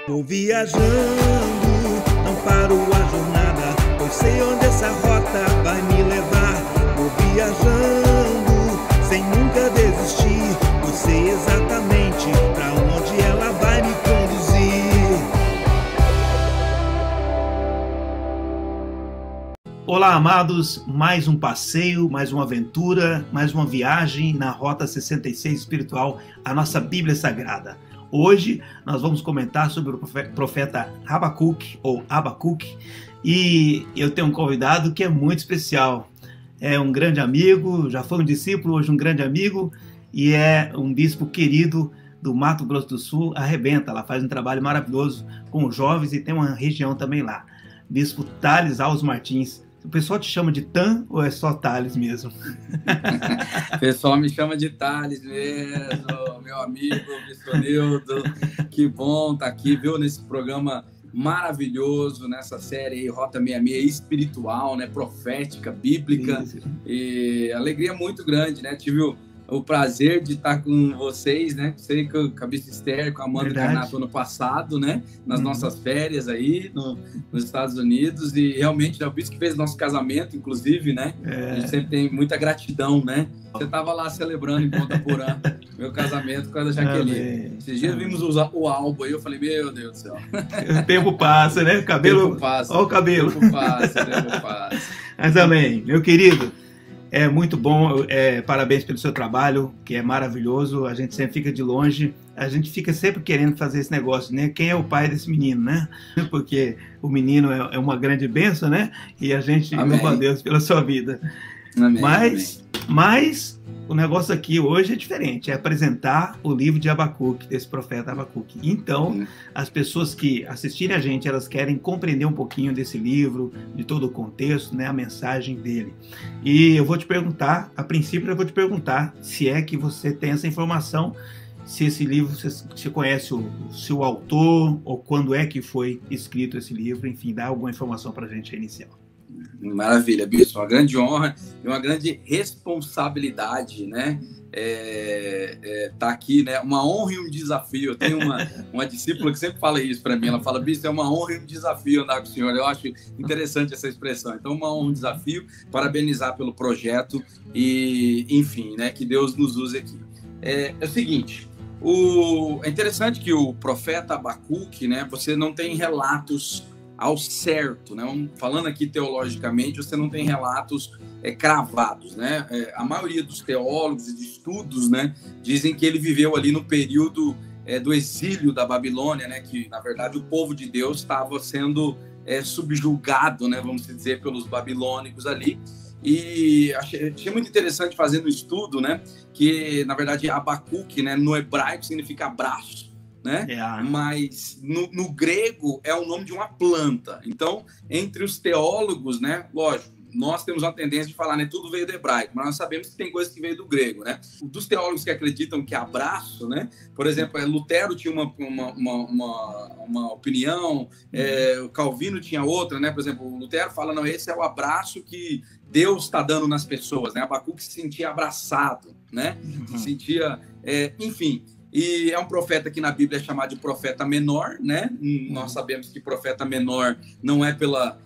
Vou viajando, não paro a jornada, pois sei onde essa rota vai me levar. Vou viajando, sem nunca desistir, pois sei exatamente pra onde ela vai me conduzir. Olá, amados, mais um passeio, mais uma aventura, mais uma viagem na Rota 66 Espiritual, a nossa Bíblia Sagrada. Hoje nós vamos comentar sobre o profeta Abacuque, ou Abacuque, e eu tenho um convidado que é muito especial. É um grande amigo, já foi um discípulo, hoje um grande amigo, e é um bispo querido do Mato Grosso do Sul, Arrebenta. Ela faz um trabalho maravilhoso com os jovens e tem uma região também lá. Bispo Thales Alves Martins. O pessoal te chama de Tan ou é só Thales mesmo? O pessoal me chama de Thales mesmo, meu amigo, Bispo Nildo. Que bom estar aqui, viu, nesse programa maravilhoso, nessa série aí, Rota 66 espiritual, né, profética, bíblica. Sim. E alegria muito grande, né? Tive o prazer de estar com vocês, né? Sei que eu acabei de Esther, com a Amanda Carnato ano passado, né? Nas nossas férias aí, nos Estados Unidos. E realmente, é o bispo que fez nosso casamento, inclusive, né? A gente sempre tem muita gratidão, né? Você estava lá celebrando em Ponta Porã meu casamento com a Jaqueline. Esses dias vimos o álbum aí, eu falei, meu Deus do céu. O tempo passa, né? O cabelo... Tempo passa. Olha o cabelo. Tempo passa. Mas amém. Meu querido, é muito bom, parabéns pelo seu trabalho, que é maravilhoso. A gente sempre fica de longe, a gente fica sempre querendo fazer esse negócio, né? Quem é o pai desse menino, né? Porque o menino é uma grande bênção, né? E a gente louva a Deus pela sua vida. Amém, mas o negócio aqui hoje é diferente, é apresentar o livro de Abacuque, desse profeta Abacuque. Então, as pessoas que assistirem a gente, elas querem compreender um pouquinho desse livro, de todo o contexto, né, a mensagem dele. E eu vou te perguntar, a princípio eu vou te perguntar se é que você tem essa informação, se esse livro, você conhece o seu autor, ou quando é que foi escrito esse livro, enfim, dá alguma informação para a gente inicial. Maravilha, bispo, uma grande honra e uma grande responsabilidade, né? Tá aqui, né? Uma honra e um desafio. Eu tenho uma discípula que sempre fala isso para mim. Ela fala, bispo, é uma honra e um desafio andar com o senhor. Eu acho interessante essa expressão. Então, uma honra e um desafio, parabenizar pelo projeto e, enfim, né? Que Deus nos use aqui. É o seguinte, é interessante que o profeta Abacuque, né? Você não tem relatos ao certo, né? Falando aqui teologicamente, você não tem relatos cravados, né? A maioria dos teólogos e de estudos, né, dizem que ele viveu ali no período do exílio da Babilônia, né? Que na verdade o povo de Deus estava sendo subjugado, né? Vamos dizer, pelos babilônicos ali. E achei muito interessante fazendo um estudo, né? Que na verdade Abacuque, né, no hebraico significa abraço, né? Mas no grego é o nome de uma planta. Então, entre os teólogos, né, lógico, nós temos uma tendência de falar, né, tudo veio do hebraico, mas nós sabemos que tem coisas que veio do grego, né? Dos teólogos que acreditam que abraço, né? Por exemplo, Lutero tinha uma opinião, o Calvino tinha outra, né? Por exemplo, o Lutero fala, não, esse é o abraço que Deus está dando nas pessoas, né? Abacuque se sentia abraçado, né? Se sentia, enfim. E é um profeta que na Bíblia é chamado de profeta menor, né? Nós sabemos que profeta menor não é pela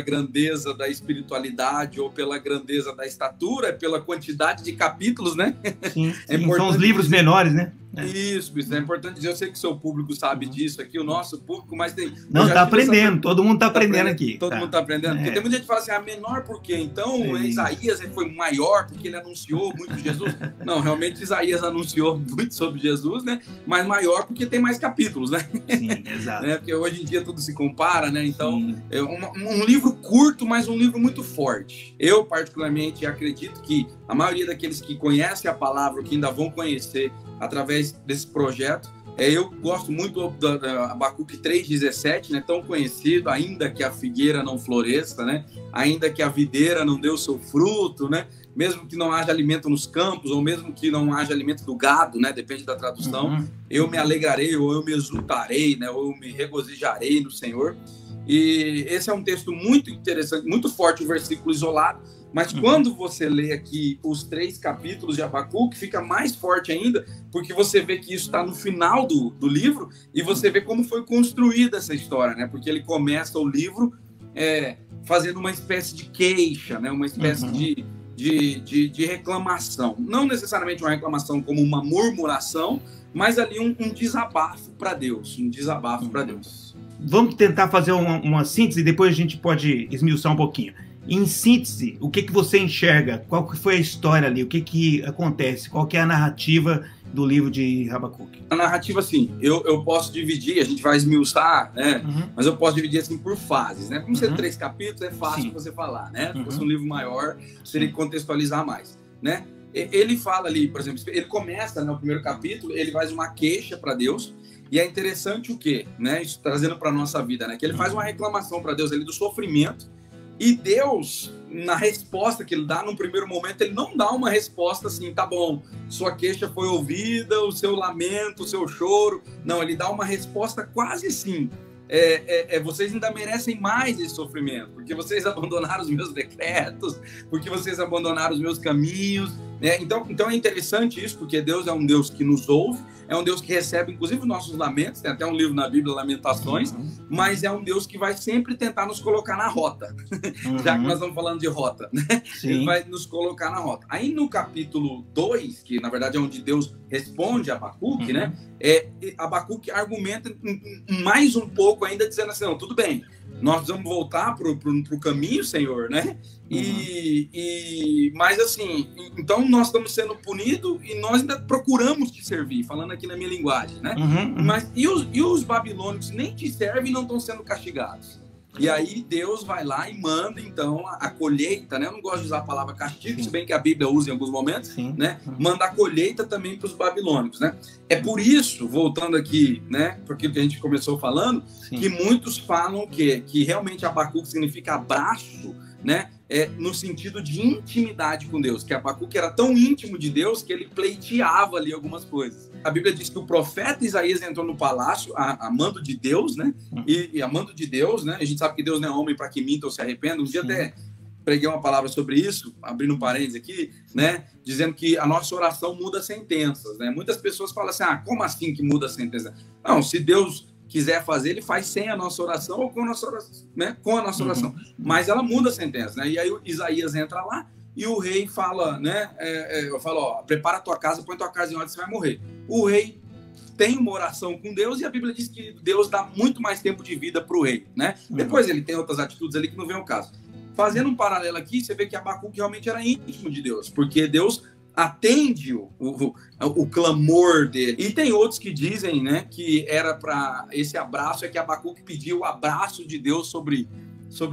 grandeza da espiritualidade ou pela grandeza da estatura, é pela quantidade de capítulos, né? Sim, são os livros menores, né? Isso, é importante dizer. Eu sei que o seu público sabe disso aqui, o nosso público, mas tem... Não, tá aprendendo, todo mundo tá aprendendo aqui. Todo mundo tá aprendendo. Porque tem muita gente que fala assim, menor por quê? Então, Isaías foi maior porque ele anunciou muito Jesus. Não, realmente Isaías anunciou muito sobre Jesus, né? Mas maior porque tem mais capítulos, né? Sim, exato. Porque hoje em dia tudo se compara, né? Então, um livro curto, mas um livro muito forte. Eu, particularmente, acredito que a maioria daqueles que conhecem a palavra, que ainda vão conhecer através desse projeto, eu gosto muito da Abacuque 3,17, né? Tão conhecido, ainda que a figueira não floresça, né? Ainda que a videira não dê o seu fruto, né? Mesmo que não haja alimento nos campos, ou mesmo que não haja alimento do gado, né? Depende da tradução, eu me alegrarei, ou eu me exultarei, né? Ou eu me regozijarei no Senhor. E esse é um texto muito interessante, muito forte, um versículo isolado, mas quando você lê aqui os 3 capítulos de Abacuque, fica mais forte ainda, porque você vê que isso está no final do livro, e você vê como foi construída essa história, né? Porque ele começa o livro fazendo uma espécie de queixa, né? Uma espécie de reclamação. Não necessariamente uma reclamação como uma murmuração, mas ali um desabafo para Deus, um desabafo para Deus. Vamos tentar fazer uma síntese, depois a gente pode esmiuçar um pouquinho. Em síntese, o que você enxerga? Qual que foi a história ali? O que acontece? Qual que é a narrativa do livro de Abacuque? A narrativa, assim, eu posso dividir, a gente vai esmiuçar, né? Mas eu posso dividir assim por fases, né? Como ser 3 capítulos, é fácil você falar, né? Se fosse um livro maior, teria que contextualizar mais, né? Ele fala ali, por exemplo, ele começa, né, o primeiro capítulo, ele faz uma queixa para Deus, e é interessante o quê? Né? Isso trazendo para a nossa vida, né? Que ele faz uma reclamação para Deus ali do sofrimento, e Deus, na resposta que ele dá, num primeiro momento, ele não dá uma resposta assim, tá bom, sua queixa foi ouvida, o seu lamento, o seu choro. Não, ele dá uma resposta quase assim, vocês ainda merecem mais esse sofrimento, porque vocês abandonaram os meus decretos, porque vocês abandonaram os meus caminhos, né? Então é interessante isso, porque Deus é um Deus que nos ouve, é um Deus que recebe inclusive os nossos lamentos, tem até um livro na Bíblia, Lamentações, mas é um Deus que vai sempre tentar nos colocar na rota, já que nós estamos falando de rota, né? Ele vai nos colocar na rota. Aí no capítulo 2, que na verdade é onde Deus responde a Abacuque, né? Abacuque argumenta mais um pouco ainda, dizendo assim, não, tudo bem, nós vamos voltar pro caminho, Senhor, né? Mas assim, então nós estamos sendo punidos e nós ainda procuramos te servir, falando aqui na minha linguagem, né? Mas e os babilônicos nem te servem e não estão sendo castigados. E aí Deus vai lá e manda, então, a colheita, né? Eu não gosto de usar a palavra castigo, se bem que a Bíblia usa em alguns momentos, né? Manda a colheita também para os babilônicos, né? É por isso, voltando aqui, né? Porque que a gente começou falando, que muitos falam que realmente Abacuque significa abraço, né? No sentido de intimidade com Deus, que Abacuque era tão íntimo de Deus que ele pleiteava ali algumas coisas. A Bíblia diz que o profeta Isaías entrou no palácio a mando de Deus, né? E a mando de Deus, né? A gente sabe que Deus não é homem para que minta ou se arrependa. Um dia até preguei uma palavra sobre isso, abrindo um parênteses aqui, né? Dizendo que a nossa oração muda sentenças, né? Muitas pessoas falam assim, como assim que muda a sentença? Não, se Deus quiser fazer, ele faz sem a nossa oração ou com a nossa oração, né? Com a nossa oração. Mas ela muda a sentença, né? E aí o Isaías entra lá e o rei fala, né? Eu falo, prepara a tua casa, põe tua casa em ordem, você vai morrer. O rei tem uma oração com Deus e a Bíblia diz que Deus dá muito mais tempo de vida para o rei, né? Depois ele tem outras atitudes ali que não vem ao caso. Fazendo um paralelo aqui, você vê que Abacuque realmente era íntimo de Deus, porque Deus atende o clamor dele. E tem outros que dizem, né, que era para esse abraço, que Abacuque pediu o abraço de Deus sobre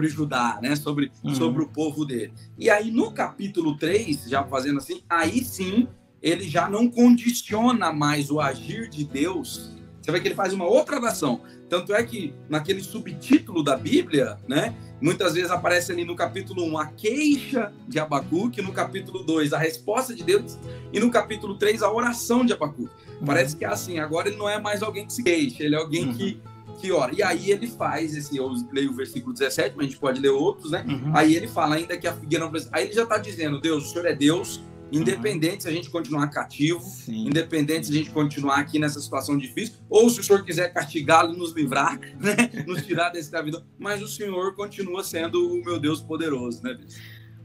Judá, né, sobre o povo dele. E aí no capítulo 3, já fazendo assim, aí sim, ele já não condiciona mais o agir de Deus. Você vê que ele faz uma outra oração. Tanto é que naquele subtítulo da Bíblia, né, muitas vezes aparece ali no capítulo 1 a queixa de Abacuque, no capítulo 2 a resposta de Deus e no capítulo 3 a oração de Abacuque. Parece que é assim, agora ele não é mais alguém que se queixa, ele é alguém que ora. E aí ele faz esse, eu leio o versículo 17, mas a gente pode ler outros, né? Aí ele fala, ainda que a figueira não... Aí ele já está dizendo, Deus, o Senhor é Deus, independente se a gente continuar cativo, independente se a gente continuar aqui nessa situação difícil, ou se o Senhor quiser castigá-lo e nos livrar, né? Nos tirar da escravidão, mas o Senhor continua sendo o meu Deus poderoso, né?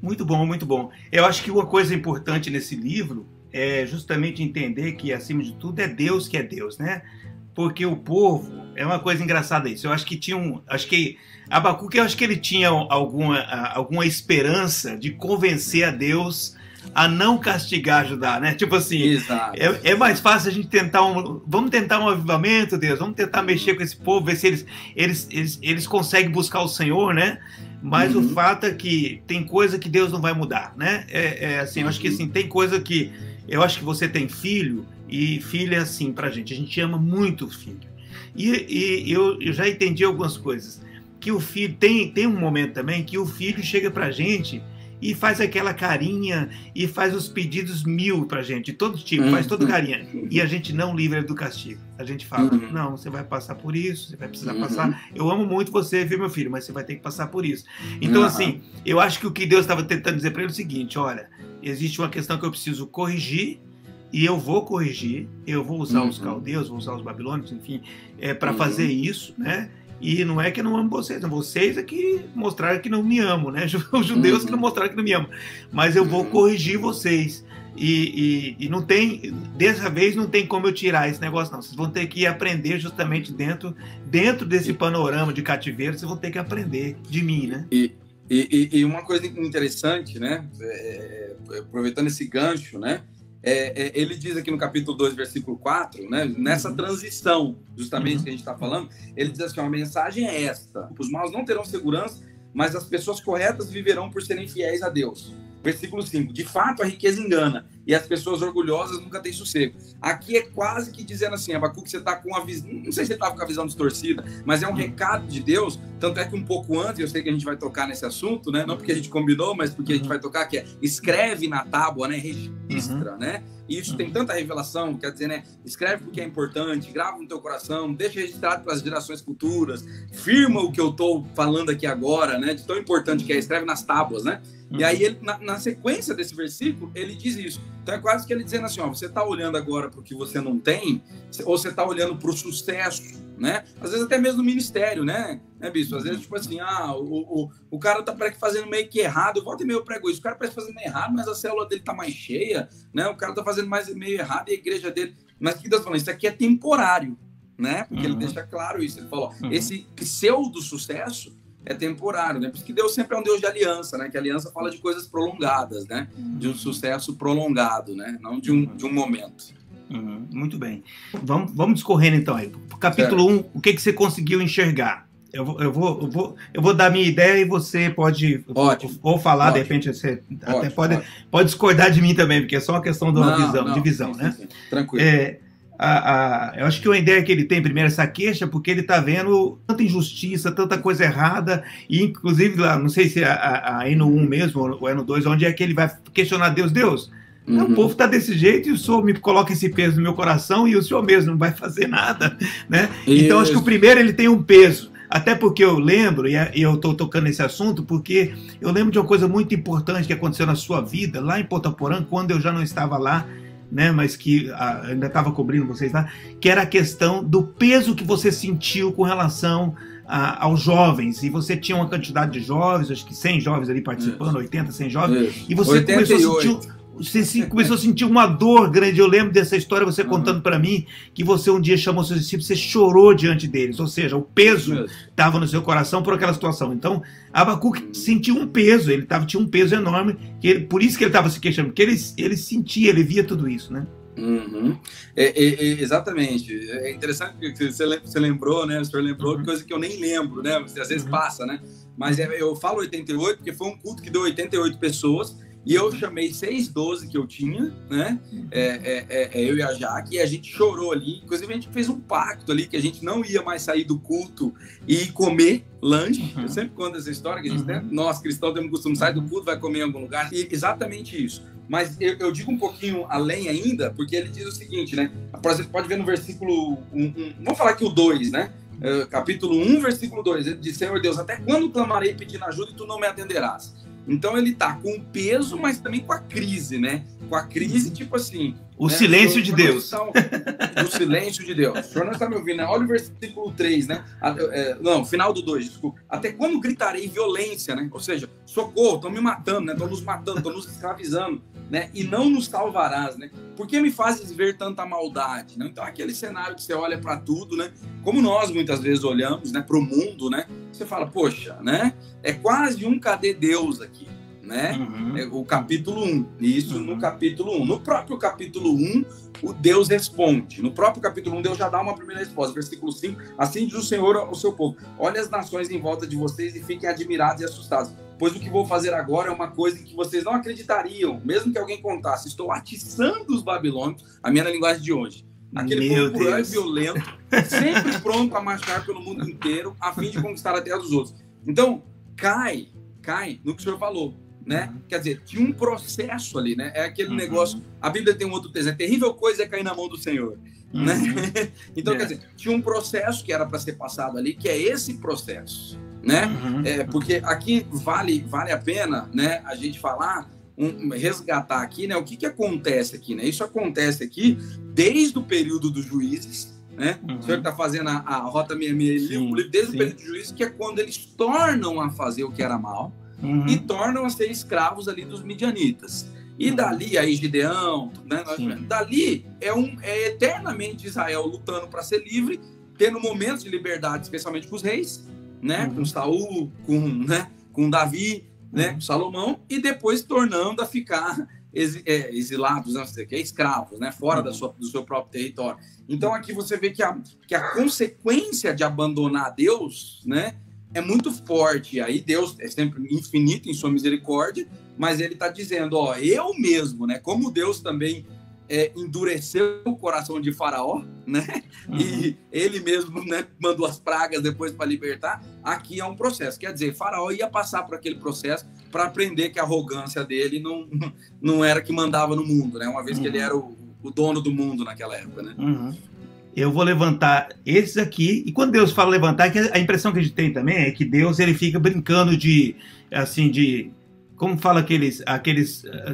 Muito bom, muito bom. Eu acho que uma coisa importante nesse livro é justamente entender que, acima de tudo, é Deus que é Deus, né? Porque o povo, é uma coisa engraçada isso, eu acho que Abacuque, eu acho que ele tinha alguma esperança de convencer a Deus a não castigar Judá, né? Tipo assim, é mais fácil a gente tentar vamos tentar um avivamento, Deus, vamos tentar mexer com esse povo, ver se eles conseguem buscar o Senhor, né? Mas o fato é que tem coisa que Deus não vai mudar, né? Assim, eu acho que assim, tem coisa que... Eu acho que você tem filho, e filho é assim pra gente, a gente ama muito o filho. E eu já entendi algumas coisas. Que o filho... Tem um momento também que o filho chega pra gente e faz aquela carinha e faz os pedidos 1000 pra gente, de todo tipo, faz toda carinha. E a gente não livra ele do castigo. A gente fala, não, você vai passar por isso, você vai precisar passar. Eu amo muito você, viu, meu filho, mas você vai ter que passar por isso. Então, assim, eu acho que o que Deus estava tentando dizer para ele é o seguinte, olha, existe uma questão que eu preciso corrigir, e eu vou corrigir, eu vou usar os caldeus, vou usar os babilônios, enfim, para fazer isso, né? E não é que eu não amo vocês, não. Vocês é que mostraram que não me amam, né? Os judeus que não mostraram que não me amam. Mas eu vou corrigir vocês. E não tem, dessa vez não tem como eu tirar esse negócio, não. Vocês vão ter que aprender justamente dentro desse panorama de cativeiro, vocês vão ter que aprender de mim, né? E uma coisa interessante, né? Aproveitando esse gancho, né? Ele diz aqui no capítulo 2, versículo 4, né, nessa transição, justamente que a gente está falando, ele diz assim, a mensagem é esta, os maus não terão segurança, mas as pessoas corretas viverão por serem fiéis a Deus. Versículo 5, de fato a riqueza engana, e as pessoas orgulhosas nunca têm sossego. Aqui é quase que dizendo assim, Abacuque, você está com a visão, não sei se você estava com a visão distorcida, mas é um recado de Deus, tanto é que um pouco antes, eu sei que a gente vai tocar nesse assunto, né, não porque a gente combinou, mas porque a gente vai tocar, que é escreve na tábua, né, registra, né, e isso tem tanta revelação, quer dizer, né, escreve porque é importante, grava no teu coração, deixa registrado para as gerações futuras, firma o que eu estou falando aqui agora, né, de tão importante que é, escreve nas tábuas, né. E aí, ele, na sequência desse versículo, ele diz isso. Então, é quase que ele dizendo assim, ó, você está olhando agora para o que você não tem, ou você está olhando para o sucesso, né? Às vezes até mesmo no ministério, né, bispo? Às vezes, tipo assim, o cara tá fazendo meio que errado, eu volto e meio prego isso, o cara parece fazendo errado, mas a célula dele tá mais cheia, né? O cara tá fazendo meio errado e a igreja dele... Mas o que Deus falou? Isso aqui é temporário, né? Porque ele deixa claro isso. Ele falou, esse pseudo-sucesso é temporário, né? Por isso que Deus sempre é um Deus de aliança, né? Que a aliança fala de coisas prolongadas, né? De um sucesso prolongado, né? Não de um momento. Muito bem. Vamos discorrendo então aí. Capítulo 1, o que você conseguiu enxergar? Eu vou dar minha ideia e você pode ou falar, de repente você até pode discordar de mim também, porque é só uma questão de uma visão, né? Sim. Tranquilo. Eu acho que a ideia que ele tem, primeiro, essa queixa, porque ele está vendo tanta injustiça, tanta coisa errada, e inclusive lá, não sei se aí no 1 mesmo, ou é no 2, onde é que ele vai questionar Deus? O povo está desse jeito e o senhor me coloca esse peso no meu coração e o senhor mesmo não vai fazer nada, né? Então acho que o primeiro ele tem um peso, até porque eu lembro, e eu estou tocando nesse assunto, porque eu lembro de uma coisa muito importante que aconteceu na sua vida, lá em Ponta Porã, quando eu já não estava lá, né, mas que ainda estava cobrindo vocês lá, que era a questão do peso que você sentiu com relação aos jovens, e você tinha uma quantidade de jovens, acho que 100 jovens ali participando, 80, 100 jovens, e você começou a sentir uma dor grande. Eu lembro dessa história, você contando para mim, que você um dia chamou seus discípulos, você chorou diante deles, ou seja, o peso estava no seu coração por aquela situação. Então, Abacuque sentiu um peso, tinha um peso enorme, por isso que ele estava se queixando, porque ele sentia, ele via tudo isso, né? Exatamente. É interessante que você lembrou, né? O senhor lembrou, coisa que eu nem lembro, né? Às vezes passa, né? Mas eu falo 88 porque foi um culto que deu 88 pessoas e eu chamei 612 que eu tinha, né? Eu e a Jaque, e a gente chorou ali. Inclusive, a gente fez um pacto ali que a gente não ia mais sair do culto e comer lanche. Eu sempre conto essa história que a gente, né? Nós cristãos temos o costume de sair do culto, vai comer em algum lugar. E exatamente isso. Mas eu digo um pouquinho além ainda, porque ele diz o seguinte, né? Por exemplo, pode ver no versículo 1, vamos falar aqui o 2, né? Capítulo 1, versículo 2, ele diz, Senhor Deus, até quando clamarei pedindo ajuda e tu não me atenderás? Então ele tá com o peso, mas também com a crise, né? Com a crise, tipo assim... O silêncio de Deus. O silêncio de Deus. O senhor não está me ouvindo, né? Olha o versículo 3, né? Não, final do 2, desculpa. Até quando gritarei violência, né? Ou seja, socorro, estão me matando, né? Estão nos matando, estão nos escravizando, né? E não nos salvarás, né? Por que me fazes ver tanta maldade, né? Então, aquele cenário que você olha para tudo, né? Como nós muitas vezes olhamos, né? Para o mundo, né? Você fala, poxa, né? É quase um cadê Deus aqui, né? O capítulo 1. Isso no capítulo 1. No próprio capítulo 1, o Deus responde. No próprio capítulo 1, Deus já dá uma primeira resposta. Versículo 5. Assim diz o Senhor ao seu povo. Olha as nações em volta de vocês e fiquem admirados e assustados. Pois o que vou fazer agora é uma coisa em que vocês não acreditariam, mesmo que alguém contasse. Estou atiçando os babilônios, a minha linguagem de hoje. Aquele povo cruel e violento, sempre pronto a marchar pelo mundo inteiro, a fim de conquistar a terra dos outros. Então, cai no que o senhor falou. né? Quer dizer, tinha um processo ali, né? É aquele negócio, a Bíblia tem um outro texto, é terrível coisa é cair na mão do Senhor, né? Então, quer dizer, tinha um processo que era para ser passado ali, que é esse processo, né? Porque aqui vale a pena, né, a gente falar, resgatar aqui, né, o que acontece aqui, né? Isso acontece aqui desde o período dos juízes, né? O senhor que está fazendo a Rota 66, desde o período dos juízes, que é quando eles tornam a fazer o que era mal, e tornam a ser escravos ali dos midianitas. E dali, aí Gideão, né? Dali é eternamente Israel lutando para ser livre, tendo momentos de liberdade, especialmente com os reis, né? Com Saul, com Davi, né? Com Salomão, e depois tornando a ficar exilados, né? Escravos, né? Fora do seu próprio território. Então aqui você vê que a consequência de abandonar Deus, né, é muito forte. Aí Deus é sempre infinito em sua misericórdia, mas ele está dizendo, ó, eu mesmo, né, como Deus também endureceu o coração de Faraó, né, e ele mesmo, né, mandou as pragas depois para libertar, aqui é um processo. Quer dizer, Faraó ia passar por aquele processo para aprender que a arrogância dele não era que mandava no mundo, né, uma vez que ele era o dono do mundo naquela época, né. Eu vou levantar esses aqui, e quando Deus fala levantar, a impressão que a gente tem também é que Deus, ele fica brincando como fala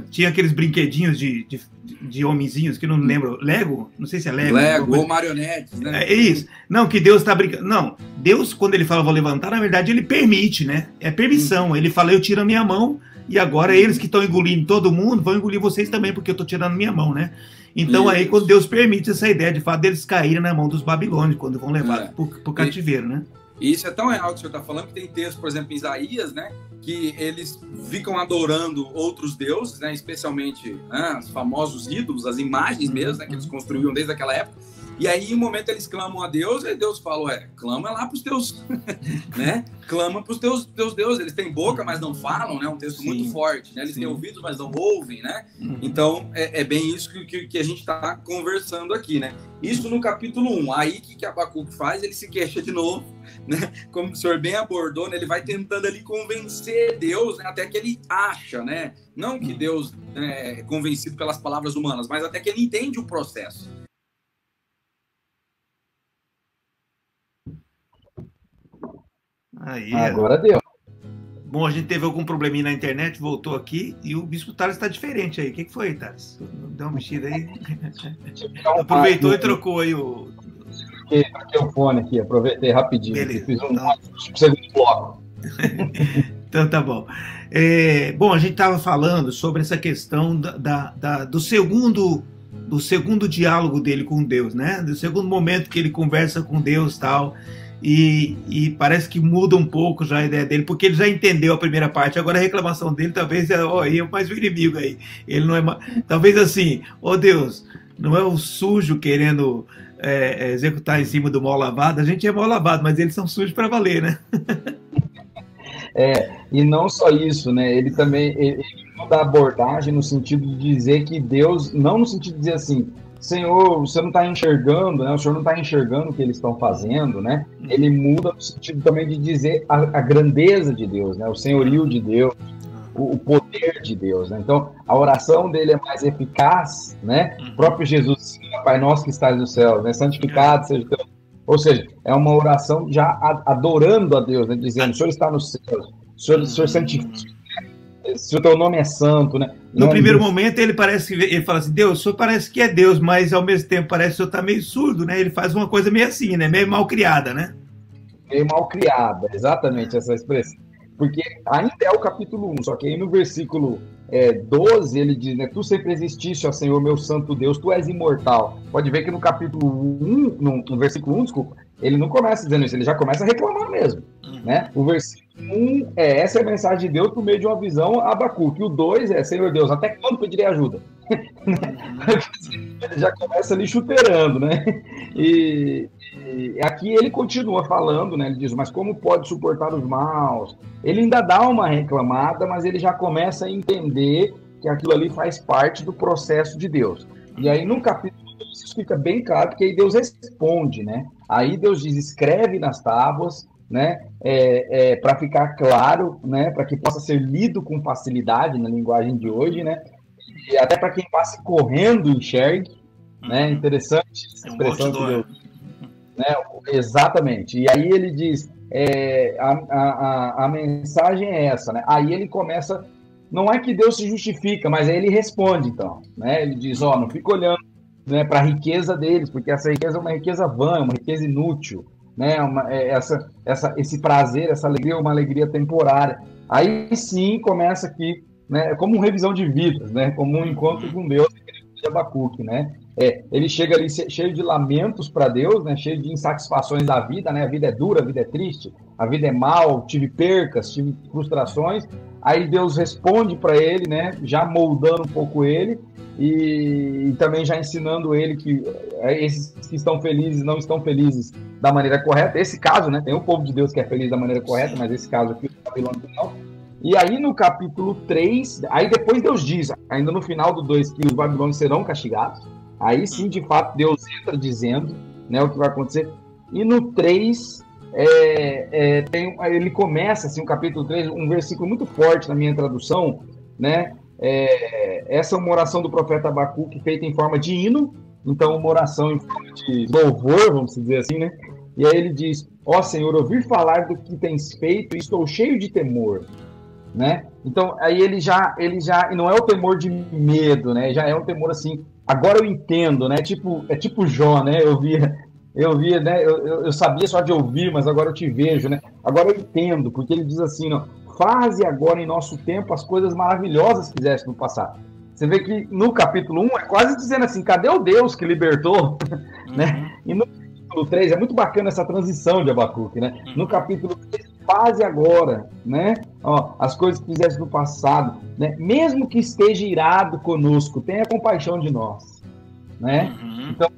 tinha aqueles brinquedinhos de homenzinhos, que não lembro, Lego? Não sei se é Lego. Lego ou marionetes, né? É isso. Não, que Deus está brincando. Não, Deus, quando ele fala vou levantar, na verdade ele permite, né? É permissão. Ele fala, eu tiro a minha mão, e agora eles que estão engolindo todo mundo, vão engolir vocês também, porque eu estou tirando minha mão, né? Então aí quando Deus permite essa ideia de fato deles caírem na mão dos babilônios, quando vão levar para o cativeiro, né? E isso é tão real que o senhor está falando, que tem texto, por exemplo, em Isaías, né, que eles ficam adorando outros deuses, né, especialmente, né, os famosos ídolos, as imagens mesmo, né, que eles construíam desde aquela época. E aí, em um momento, eles clamam a Deus, e Deus fala, clama lá para os teus, né? Clama para os teus deuses. Eles têm boca, mas não falam, né? Um texto muito forte, né? Eles têm ouvidos, mas não ouvem, né? Então, é bem isso que a gente está conversando aqui, né? Isso no capítulo 1. Aí, o que Abacuque faz? Ele se queixa de novo, né? Como o senhor bem abordou, né? Ele vai tentando ali convencer Deus, né? Até que ele acha, né? Não que Deus é convencido pelas palavras humanas, mas até que ele entende o processo. Aí, agora deu. Bom, a gente teve algum probleminha na internet, voltou aqui, e o Bispo Thales está diferente aí. O que foi, Thales? Deu uma mexida aí? Aproveitou e trocou aí o... Troquei o fone aqui, aproveitei rapidinho. Beleza. Fiz segundo bloco. Então tá bom. Bom, a gente estava falando sobre essa questão do segundo diálogo dele com Deus, né? Do segundo momento que ele conversa com Deus e tal. E parece que muda um pouco já a ideia dele, porque ele já entendeu a primeira parte. Agora a reclamação dele talvez é mais o inimigo aí. Ele não é talvez assim, Deus, não é o sujo querendo executar em cima do mal lavado. A gente é mal lavado, mas eles são sujos para valer, né? E não só isso, né? Ele também ele muda a abordagem no sentido de dizer que Deus, não no sentido de dizer assim, Senhor, você não está enxergando, né? O Senhor não está enxergando o que eles estão fazendo, né? Ele muda no sentido também de dizer a grandeza de Deus, né? O senhorio de Deus, o poder de Deus, né? Então, a oração dele é mais eficaz, né? O próprio Jesus, Pai nosso que estás no céu, né? Santificado seja o teu... Ou seja, é uma oração já adorando a Deus, né? Dizendo, o Senhor está no céu, o Senhor santifica, se o teu nome é santo, né? No primeiro momento ele fala assim, Deus, o senhor parece que é Deus, mas ao mesmo tempo parece que o senhor está meio surdo, né? Ele faz uma coisa meio assim, né? Meio mal criada, né? Meio mal criada, exatamente essa expressão. Porque ainda é o capítulo 1, só que aí no versículo 12 ele diz, né? Tu sempre exististe, ó Senhor, meu santo Deus, tu és imortal. Pode ver que no capítulo 1, no versículo 1, desculpa, ele não começa dizendo isso, ele já começa a reclamar mesmo, né? O versículo 1 essa é a mensagem de Deus por meio de uma visão a Abacuque. O 2 Senhor Deus, até quando pedirei ajuda? Ele já começa ali chuteirando, né? E aqui ele continua falando, né? Ele diz, mas como pode suportar os maus? Ele ainda dá uma reclamada, mas ele já começa a entender que aquilo ali faz parte do processo de Deus. E aí no capítulo 2 isso fica bem claro, porque aí Deus responde, né? Aí Deus diz, escreve nas tábuas, né, para ficar claro, né, para que possa ser lido com facilidade na linguagem de hoje, né, e até para quem passe correndo enxergue, né, interessante essa expressão que Deus, né, exatamente. E aí ele diz, a mensagem é essa, né? Aí ele começa, não é que Deus se justifica, mas aí ele responde, então, né? Ele diz, não fica olhando, né, para a riqueza deles, porque essa riqueza é uma riqueza vã, uma riqueza inútil, né? Esse prazer, essa alegria é uma alegria temporária. Aí sim começa aqui, né? Como uma revisão de vidas, né? Como um encontro com Deus de Abacuque, né? Ele chega ali cheio de lamentos para Deus, né? Cheio de insatisfações da vida, né? A vida é dura, a vida é triste, a vida é mal, tive percas, tive frustrações. Aí Deus responde para ele, né? Já moldando um pouco ele e também já ensinando ele que esses que estão felizes não estão felizes da maneira correta. Esse caso, né? Tem o povo de Deus que é feliz da maneira correta, mas esse caso aqui, o Babilônio não. E aí no capítulo 3, aí depois Deus diz, ainda no final do 2, que os babilônios serão castigados. Aí sim, de fato, Deus entra dizendo, né, o que vai acontecer. E no 3, ele começa, assim, o capítulo 3, um versículo muito forte na minha tradução, né? Essa é uma oração do profeta Abacuque feita em forma de hino, então uma oração em forma de louvor, vamos dizer assim, né? E aí ele diz, Senhor, ouvi falar do que tens feito e estou cheio de temor. Né? Então, aí ele já, e não é o temor de medo, né? Já é um temor assim, agora eu entendo, né? É tipo Jó, né? Eu via, né? Eu sabia só de ouvir, mas agora eu te vejo, né? Agora eu entendo, porque ele diz assim, não, faze agora em nosso tempo as coisas maravilhosas que fizeste no passado. Você vê que no capítulo 1 é quase dizendo assim, cadê o Deus que libertou? Né? E no capítulo 3 é muito bacana essa transição de Abacuque, né? No capítulo 3, faze agora, né? As coisas que fizeste no passado, né? Mesmo que esteja irado conosco, tenha compaixão de nós, né? Então,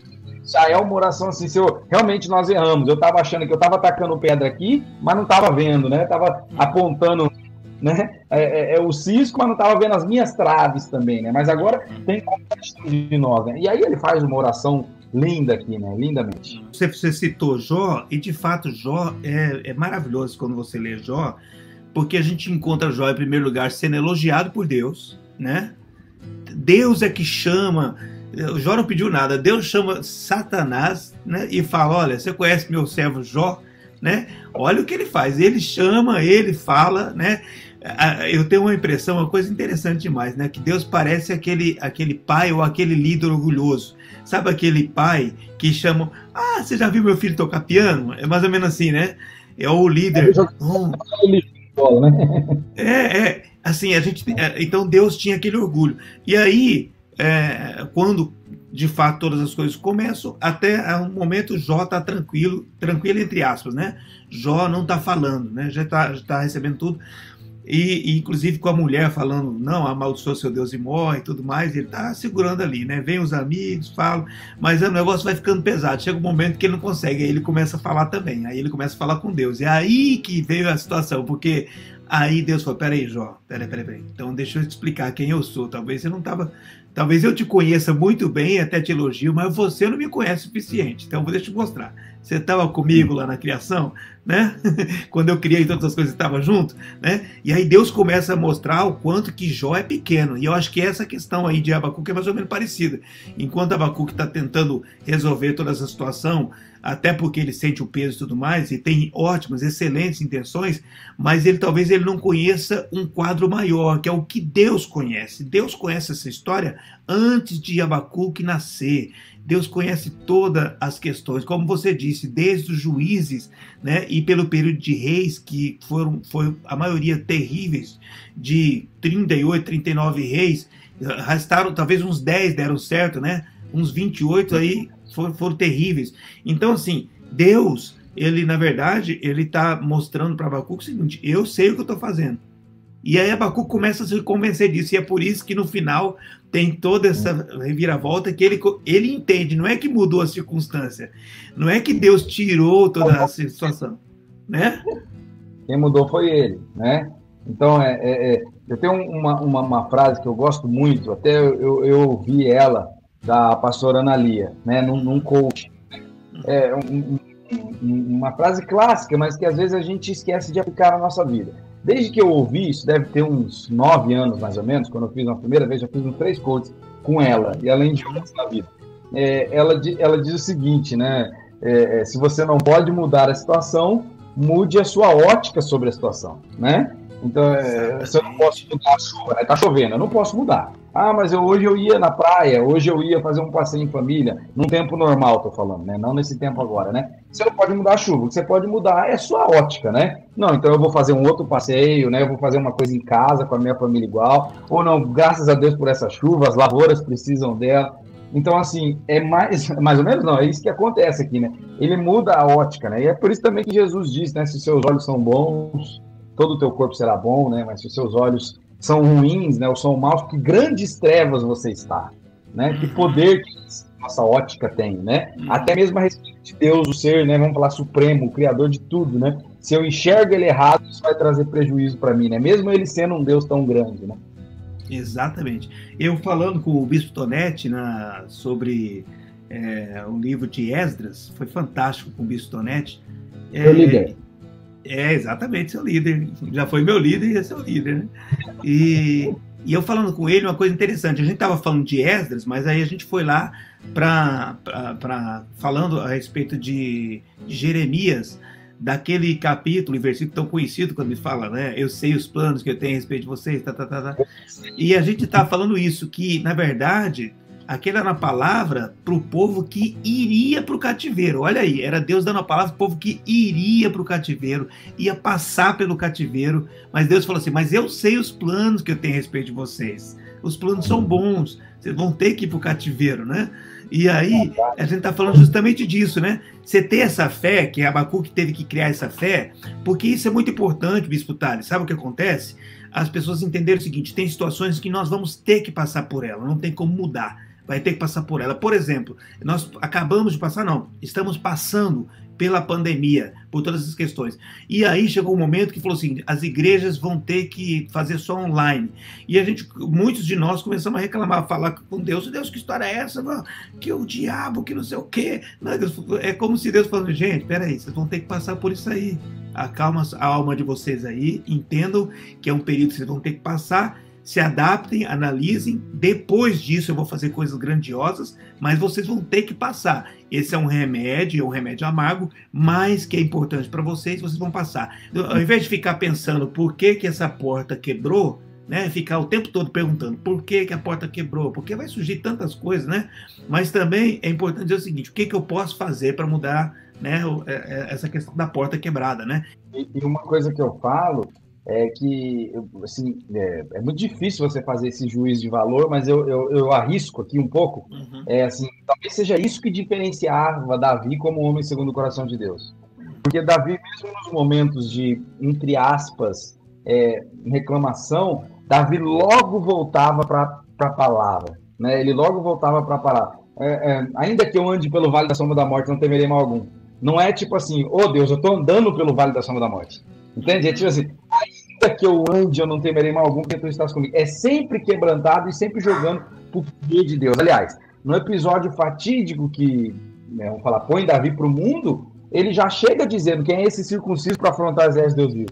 já é uma oração assim, realmente nós erramos. Eu estava achando que eu estava atacando pedra aqui, mas não estava vendo, né? Estava apontando, né? O cisco, mas não estava vendo as minhas traves também, né? Mas agora tem compaixão de nós, né? E aí ele faz uma oração linda aqui, né? Lindamente. Você citou Jó, e de fato Jó é maravilhoso quando você lê Jó, porque a gente encontra Jó em primeiro lugar sendo elogiado por Deus, né? Deus é que chama, Jó não pediu nada, Deus chama Satanás, né? E fala, olha, você conhece meu servo Jó, né? Olha o que ele faz, ele chama, ele fala, né? Eu tenho uma impressão, uma coisa interessante demais, né? Que Deus parece aquele pai ou aquele líder orgulhoso. Sabe aquele pai que chama... você já viu meu filho tocar piano? É mais ou menos assim, né? É o líder... Assim, então Deus tinha aquele orgulho. E aí, quando de fato todas as coisas começam, até um momento Jó está tranquilo entre aspas, né? Jó não está falando, né? Já está recebendo tudo. E inclusive com a mulher falando, não, amaldiçoa seu Deus e morre e tudo mais, ele tá segurando ali, né? Vem os amigos, falam, mas o negócio vai ficando pesado, chega um momento que ele não consegue, aí ele começa a falar também, aí ele começa a falar com Deus, é aí que veio a situação, porque aí Deus falou, peraí Jó, peraí, então deixa eu te explicar quem eu sou, talvez eu te conheça muito bem, até te elogio, mas você não me conhece o suficiente, então deixa eu te mostrar. Você estava comigo lá na criação, né? Quando eu criei todas as coisas, estava junto, né? E aí Deus começa a mostrar o quanto que Jó é pequeno. E eu acho que essa questão aí de Abacuque é mais ou menos parecida. Enquanto Abacuque está tentando resolver toda essa situação, até porque ele sente o peso e tudo mais, e tem ótimas, excelentes intenções, mas talvez ele não conheça um quadro maior, que é o que Deus conhece. Deus conhece essa história antes de Abacuque nascer. Deus conhece todas as questões, como você disse, desde os juízes, né, e pelo período de reis, que foi a maioria terríveis, de 38, 39 reis, restaram, talvez uns 10 deram certo, né, uns 28 aí foram terríveis. Então, assim, Deus, na verdade, ele está mostrando para Abacuque o seguinte, eu sei o que eu estou fazendo. E aí Abacuque começa a se convencer disso, e é por isso que no final tem toda essa reviravolta que ele entende, não é que mudou a circunstância, não é que Deus tirou toda a situação, né? Quem mudou foi ele, né? Então, eu tenho uma frase que eu gosto muito, até eu ouvi ela da pastora Ana Lia, né, num coach. uma frase clássica, mas que às vezes a gente esquece de aplicar na nossa vida. Desde que eu ouvi isso, deve ter uns 9 anos mais ou menos, quando eu fiz uma primeira vez, já fiz uns 3 coaches com ela, e além de outros na vida. Ela diz o seguinte, né? Se você não pode mudar a situação, mude a sua ótica sobre a situação, né? Então, se eu não posso mudar a chuva, né? Tá chovendo, eu não posso mudar. Ah, mas hoje eu ia na praia, hoje eu ia fazer um passeio em família, num tempo normal, tô falando, né? Não nesse tempo agora, né? Você não pode mudar a chuva, o que você pode mudar é a sua ótica, né? Não, então eu vou fazer um outro passeio, né? Eu vou fazer uma coisa em casa com a minha família igual, ou não, graças a Deus por essa chuva, as lavouras precisam dela. Então, assim, mais ou menos não, é isso que acontece aqui, né? Ele muda a ótica, né? E é por isso também que Jesus diz, né? Se seus olhos são bons, todo o teu corpo será bom, né? Mas se os seus olhos são ruins, né? Ou são maus, que grandes trevas você está, né? Que poder que nossa ótica tem, né? Até mesmo a respeito de Deus, o ser, né? Vamos falar supremo, o criador de tudo, né? Se eu enxergo ele errado, isso vai trazer prejuízo para mim, né? Mesmo ele sendo um Deus tão grande, né? Exatamente. Eu falando com o Bispo Tonetti sobre o livro de Esdras, foi fantástico com o Bispo Tonetti. Seu líder. Exatamente, seu líder. Já foi meu líder e é seu líder, né? E eu falando com ele, uma coisa interessante, a gente estava falando de Esdras, mas aí a gente foi lá falando a respeito de Jeremias, daquele capítulo e versículo tão conhecido quando ele fala, né? Eu sei os planos que eu tenho a respeito de vocês, E a gente está falando isso, que, na verdade, aquela era uma palavra para o povo que iria para o cativeiro. Olha aí, era Deus dando a palavra para o povo que iria para o cativeiro, ia passar pelo cativeiro, mas Deus falou assim, mas eu sei os planos que eu tenho a respeito de vocês. Os planos são bons, vocês vão ter que ir para o cativeiro, né? E aí, a gente está falando justamente disso, né? Você ter essa fé, que Abacuque teve que criar essa fé, porque isso é muito importante, Bispo Thales. Sabe o que acontece? As pessoas entenderam o seguinte, tem situações que nós vamos ter que passar por ela, não tem como mudar, vai ter que passar por ela. Por exemplo, nós acabamos de passar, não, estamos passando pela pandemia, por todas essas questões. E aí chegou um momento que falou assim, as igrejas vão ter que fazer só online. E muitos de nós começamos a reclamar, a falar com Deus, que história é essa? Que o diabo, que não sei o quê. É como se Deus falando, gente, peraí, vocês vão ter que passar por isso aí. Acalma a alma de vocês aí, entendam que é um período que vocês vão ter que passar, se adaptem, analisem, depois disso eu vou fazer coisas grandiosas, mas vocês vão ter que passar. Esse é um remédio amargo, mas que é importante para vocês vão passar. Ao invés de ficar pensando por que essa porta quebrou, né, ficar o tempo todo perguntando por que a porta quebrou, porque vai surgir tantas coisas, né? Mas também é importante dizer o seguinte, o que eu posso fazer para mudar, né, essa questão da porta quebrada, né? E uma coisa que eu falo é que, assim, é muito difícil você fazer esse juízo de valor, mas eu arrisco aqui um pouco, assim, talvez seja isso que diferenciava Davi como homem segundo o coração de Deus. Porque Davi, mesmo nos momentos de, entre aspas, reclamação, Davi logo voltava para a palavra, né? Ele logo voltava para a palavra. Ainda que eu ande pelo vale da sombra da morte, não temerei mal algum. Não é tipo assim, Deus, eu estou andando pelo vale da sombra da morte. Entende? É tipo assim, ainda que eu ande, eu não temerei mal algum, porque tu estás comigo. É sempre quebrantado e sempre jogando pro poder de Deus. Aliás, no episódio fatídico que, vamos falar, põe Davi pro mundo, ele já chega dizendo quem é esse circunciso para afrontar as ideias de Deus vivo.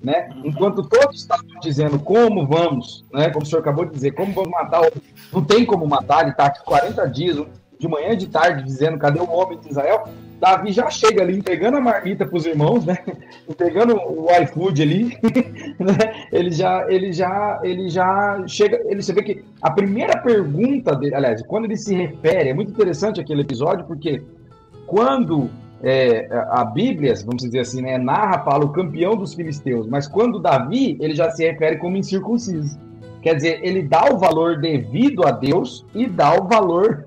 Né? Enquanto todos estavam dizendo como vamos, né? Como o senhor acabou de dizer, como vamos matar o... Não tem como matar, ele está aqui 40 dias, de manhã e de tarde, dizendo cadê o homem de Israel? Davi já chega ali, entregando a marmita para os irmãos, né? Entregando o iFood ali, né? Ele já chega, você vê que a primeira pergunta dele, aliás, quando ele se refere, é muito interessante aquele episódio, porque quando a Bíblia, vamos dizer assim, né, fala o campeão dos filisteus, mas quando Davi, ele já se refere como incircunciso. Quer dizer, ele dá o valor devido a Deus e dá o valor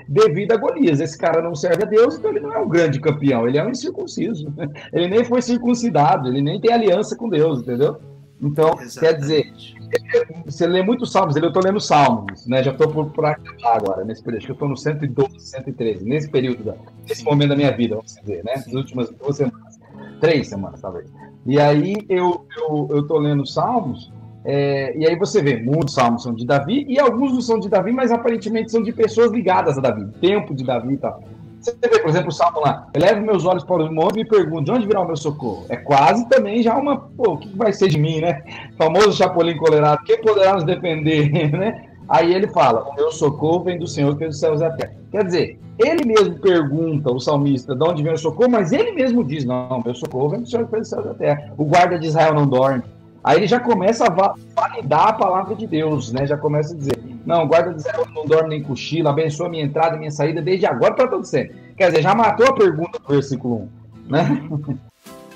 devido a Golias. Esse cara não serve a Deus, então ele não é um grande campeão, ele é um incircunciso. Ele nem foi circuncidado, ele nem tem aliança com Deus, entendeu? Então, exatamente. Quer dizer, você lê muitos salmos, eu estou lendo salmos, né? Já estou por acabar agora, nesse período, acho que eu estou no 112, 113, nesse período, nesse momento da minha vida, vamos dizer, né? Nas últimas 2 semanas, 3 semanas, talvez. E aí eu estou lendo salmos, e aí você vê, muitos salmos são de Davi, e alguns não são de Davi, mas aparentemente são de pessoas ligadas a Davi, tempo de Davi e tal. Você vê, por exemplo, o Salmo lá, eleva meus olhos para os montes e me pergunto, de onde virá o meu socorro? É quase também já uma, pô, o que vai ser de mim, né? O famoso Chapolin Colorado, quem poderá nos defender, né? Aí ele fala, o meu socorro vem do Senhor que fez os céus e a terra. Quer dizer, ele mesmo pergunta, o salmista, de onde vem o socorro, mas ele mesmo diz, não, meu socorro vem do Senhor que fez os céus e a terra. O guarda de Israel não dorme. Aí ele já começa a validar a palavra de Deus, né? Já começa a dizer, não, o guarda de Israel não dorme nem cochila, abençoa minha entrada e minha saída desde agora para todo sempre. Quer dizer, já matou a pergunta do versículo 1, né?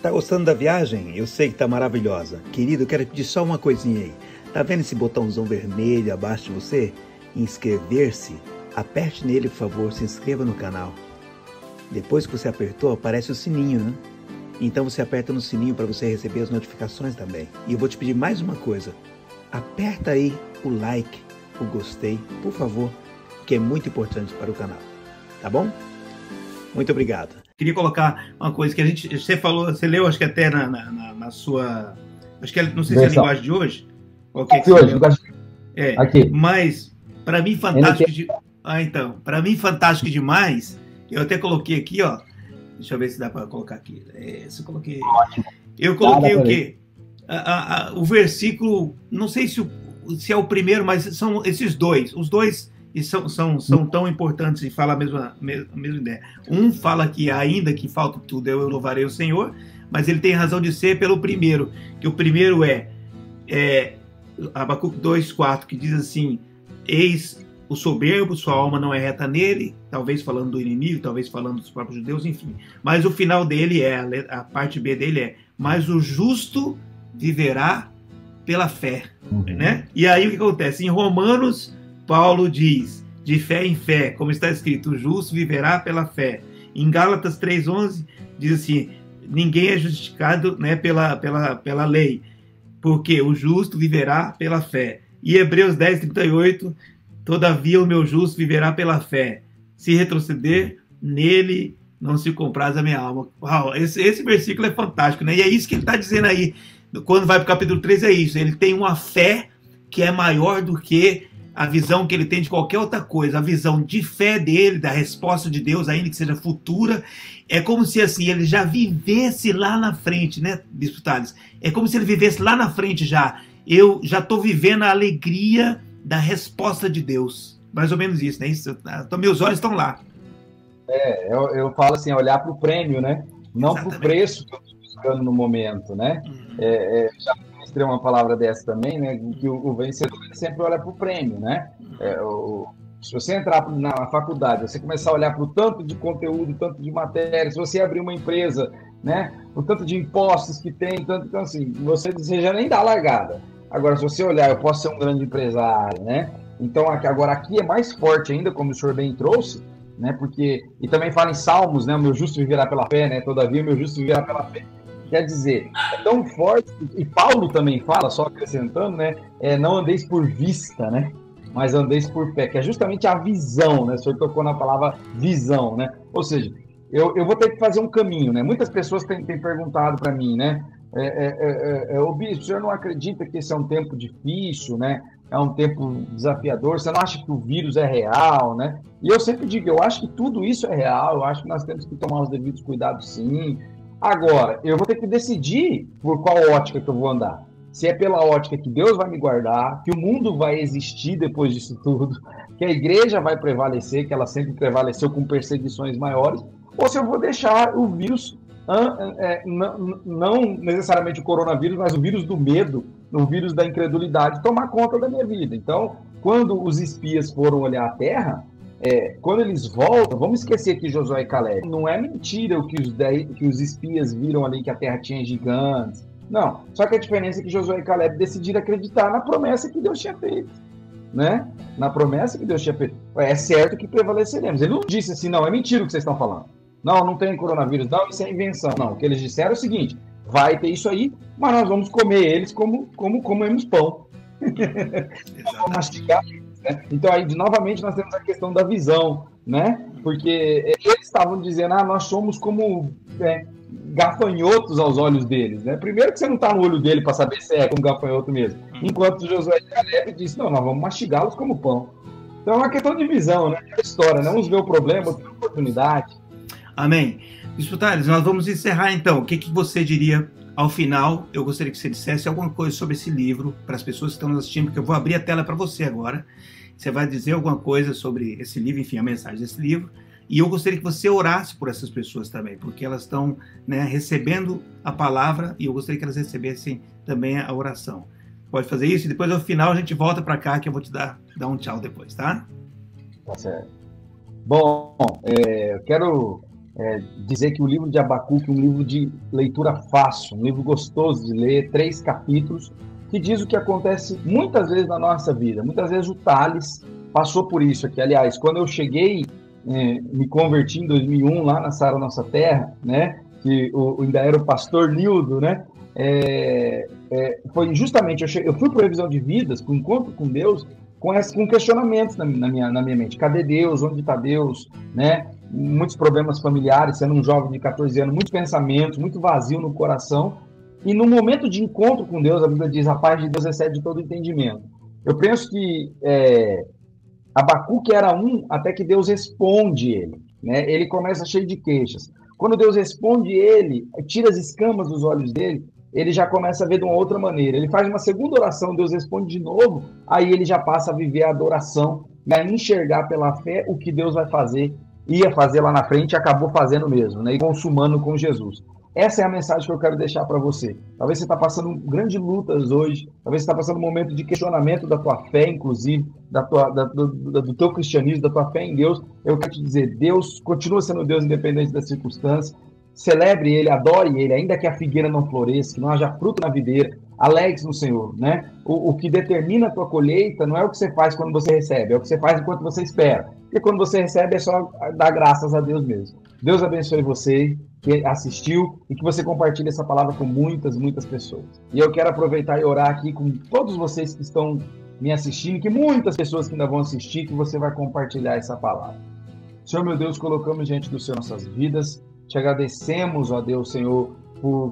Tá gostando da viagem? Eu sei que tá maravilhosa. Querido, eu quero pedir só uma coisinha aí. Tá vendo esse botãozão vermelho abaixo de você? Inscrever-se. Aperte nele, por favor, se inscreva no canal. Depois que você apertou, aparece o sininho, né? Então você aperta no sininho para você receber as notificações também. E eu vou te pedir mais uma coisa. Aperta aí o like, o gostei, por favor, que é muito importante para o canal. Tá bom? Muito obrigado. Queria colocar uma coisa que você falou, você leu, acho que até na sua... Acho que não sei se é a linguagem de hoje. Aqui hoje, aqui. Mas, para mim, fantástico... Para mim, fantástico demais, eu até coloquei aqui, ó. Deixa eu ver se dá para colocar aqui. Eu coloquei o quê? O versículo, não sei se é o primeiro, mas são esses dois. Os dois são tão importantes e falam a mesma ideia. Um fala que ainda que falta tudo, eu louvarei o Senhor, mas ele tem razão de ser pelo primeiro, que o primeiro é Abacuque 2:4, que diz assim, eis o soberbo, sua alma não é reta nele, talvez falando do inimigo, talvez falando dos próprios judeus, enfim. Mas o final dele a parte B dele é, mas o justo viverá pela fé, né? E aí o que acontece? Em Romanos, Paulo diz, de fé em fé, como está escrito, o justo viverá pela fé. Em Gálatas 3:11, diz assim, ninguém é justificado, né, pela lei, porque o justo viverá pela fé. E Hebreus 10:38, todavia o meu justo viverá pela fé. Se retroceder, nele não se compraz a minha alma. Uau, esse versículo é fantástico, né? E é isso que ele está dizendo aí. Quando vai para o capítulo 3 é isso. Ele tem uma fé que é maior do que a visão que ele tem de qualquer outra coisa. A visão de fé dele, da resposta de Deus, ainda que seja futura, é como se assim, ele já vivesse lá na frente, né, Bispo Thales? É como se ele vivesse lá na frente já. Eu já estou vivendo a alegria da resposta de Deus. Mais ou menos isso, né? Então, meus olhos estão lá. Eu falo assim, olhar para o prêmio, né? Não para o preço que eu estou buscando no momento, né? Já mostrei uma palavra dessa também, né? Que o vencedor sempre olha para o prêmio, né? Se você entrar na faculdade, você começar a olhar para o tanto de conteúdo, tanto de matéria, se você abrir uma empresa, né? O tanto de impostos que tem, então assim, você já nem dá a largada. Agora, se você olhar, eu posso ser um grande empresário, né? Então, agora aqui é mais forte ainda, como o senhor bem trouxe, né? Porque, e também fala em Salmos, né? O meu justo viverá pela fé, né? Todavia, o meu justo viverá pela fé. Quer dizer, é tão forte, e Paulo também fala, só acrescentando, né? Não andeis por vista, né? Mas andeis por fé, que é justamente a visão, né? O senhor tocou na palavra visão, né? Ou seja, eu vou ter que fazer um caminho, né? Muitas pessoas têm perguntado para mim, né? O bispo, o senhor não acredita que esse é um tempo difícil, né? É um tempo desafiador, você não acha que o vírus é real, né? E eu sempre digo, eu acho que tudo isso é real, eu acho que nós temos que tomar os devidos cuidados, sim. Agora, eu vou ter que decidir por qual ótica que eu vou andar. Se é pela ótica que Deus vai me guardar, que o mundo vai existir depois disso tudo, que a igreja vai prevalecer, que ela sempre prevaleceu com perseguições maiores, ou se eu vou deixar o vírus, não necessariamente o coronavírus, mas o vírus do medo, o vírus da incredulidade, tomar conta da minha vida. Então, quando os espias foram olhar a terra, quando eles voltam, vamos esquecer que Josué e Caleb, não é mentira o que os espias viram ali que a terra tinha gigantes. Não, só que a diferença é que Josué e Caleb decidiram acreditar na promessa que Deus tinha feito, né? Na promessa que Deus tinha feito. É certo que prevaleceremos. Ele não disse assim, não, é mentira o que vocês estão falando. Não tem coronavírus, não, isso é invenção. Não, o que eles disseram é o seguinte, vai ter isso aí, mas nós vamos comer eles como comemos pão. Vamos mastigar. Né? Então, aí, novamente, nós temos a questão da visão, né? Porque eles estavam dizendo, nós somos como gafanhotos aos olhos deles, né? Primeiro que você não está no olho dele para saber se é como gafanhoto mesmo. Enquanto Josué e Caleb disse, não, nós vamos mastigá-los como pão. Então é uma questão de visão, né? É história, né? Uns vê o problema, outros vê a oportunidade. Amém. Bispo Thales, nós vamos encerrar então. O que você diria ao final? Eu gostaria que você dissesse alguma coisa sobre esse livro para as pessoas que estão nos assistindo, porque eu vou abrir a tela para você agora. Você vai dizer alguma coisa sobre esse livro, enfim, a mensagem desse livro. E eu gostaria que você orasse por essas pessoas também, porque elas estão, né, recebendo a palavra e eu gostaria que elas recebessem também a oração. Pode fazer isso? E depois, ao final, a gente volta para cá que eu vou te dar um tchau depois, tá? Tá certo. Bom, eu quero dizer que o livro de Abacuque é um livro de leitura fácil, um livro gostoso de ler, 3 capítulos, que diz o que acontece muitas vezes na nossa vida. Muitas vezes o Thales passou por isso aqui. Aliás, quando eu cheguei, me converti em 2001 lá na Sara Nossa Terra, né? Que ainda era o pastor Nildo, né? Foi justamente, eu fui para revisão de vidas, para o encontro com Deus, com questionamentos na minha mente. Cadê Deus? Onde está Deus? Né? Muitos problemas familiares, sendo um jovem de 14 anos, muitos pensamentos, muito vazio no coração. E no momento de encontro com Deus, a Bíblia diz, a paz de Deus excede todo entendimento. Eu penso que Abacuque era até que Deus responde ele. Né? Ele começa cheio de queixas. Quando Deus responde ele, tira as escamas dos olhos dele, ele já começa a ver de uma outra maneira. Ele faz uma segunda oração, Deus responde de novo, aí ele já passa a viver a adoração, e a enxergar pela fé o que Deus vai fazer, ia fazer lá na frente e acabou fazendo mesmo, né? E consumando com Jesus. Essa é a mensagem que eu quero deixar para você. Talvez você está passando grandes lutas hoje, talvez você está passando um momento de questionamento da tua fé, inclusive, do teu cristianismo, da tua fé em Deus. Eu quero te dizer, Deus continua sendo Deus independente das circunstâncias. Celebre Ele, adore Ele, ainda que a figueira não floresça, que não haja fruto na videira, alegre-se no Senhor, né? O que determina a tua colheita não é o que você faz quando você recebe, é o que você faz enquanto você espera. Porque quando você recebe é só dar graças a Deus mesmo. Deus abençoe você que assistiu e que você compartilhe essa palavra com muitas, muitas pessoas. E eu quero aproveitar e orar aqui com todos vocês que estão me assistindo, que muitas pessoas que ainda vão assistir, que você vai compartilhar essa palavra. Senhor, meu Deus, colocamos diante do Senhor nossas vidas. Te agradecemos, ó Deus, Senhor,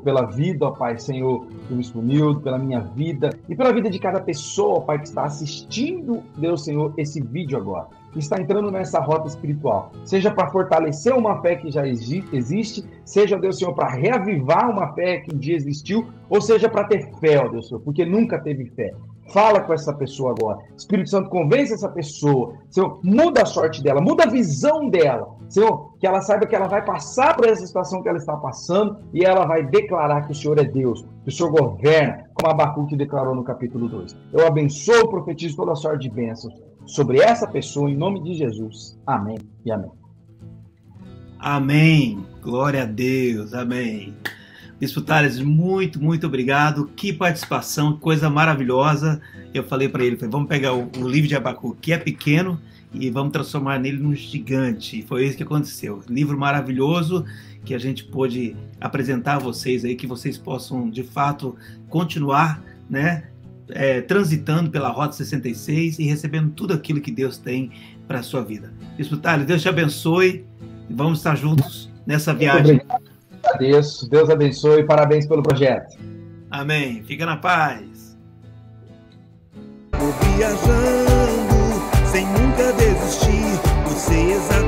pela vida, ó Pai, Senhor, do Bispo Nildo, pela minha vida e pela vida de cada pessoa, ó Pai, que está assistindo, Deus, Senhor, esse vídeo agora, que está entrando nessa rota espiritual, seja para fortalecer uma fé que já existe, seja, Deus, Senhor, para reavivar uma fé que um dia existiu, ou seja, para ter fé, ó Deus, Senhor, porque nunca teve fé. Fala com essa pessoa agora. Espírito Santo, convence essa pessoa. Senhor, muda a sorte dela, muda a visão dela. Senhor, que ela saiba que ela vai passar por essa situação que ela está passando e ela vai declarar que o Senhor é Deus, que o Senhor governa, como Abacuque declarou no capítulo 2. Eu abençoo e profetizo toda a sorte de bênçãos sobre essa pessoa, em nome de Jesus. Amém e amém. Amém. Glória a Deus. Amém. Bispo Thales, muito, muito obrigado. Que participação, coisa maravilhosa. Eu falei para ele, vamos pegar o livro de Abacuque, que é pequeno, e vamos transformar nele num gigante. E foi isso que aconteceu. Livro maravilhoso que a gente pôde apresentar a vocês aí, que vocês possam, de fato, continuar, né, transitando pela Rota 66 e recebendo tudo aquilo que Deus tem para a sua vida. Bispo Thales, Deus te abençoe. Vamos estar juntos nessa viagem. Agradeço. Deus abençoe e parabéns pelo projeto. Amém. Fica na paz. Vou viajando sem nunca desistir, eu sei exatamente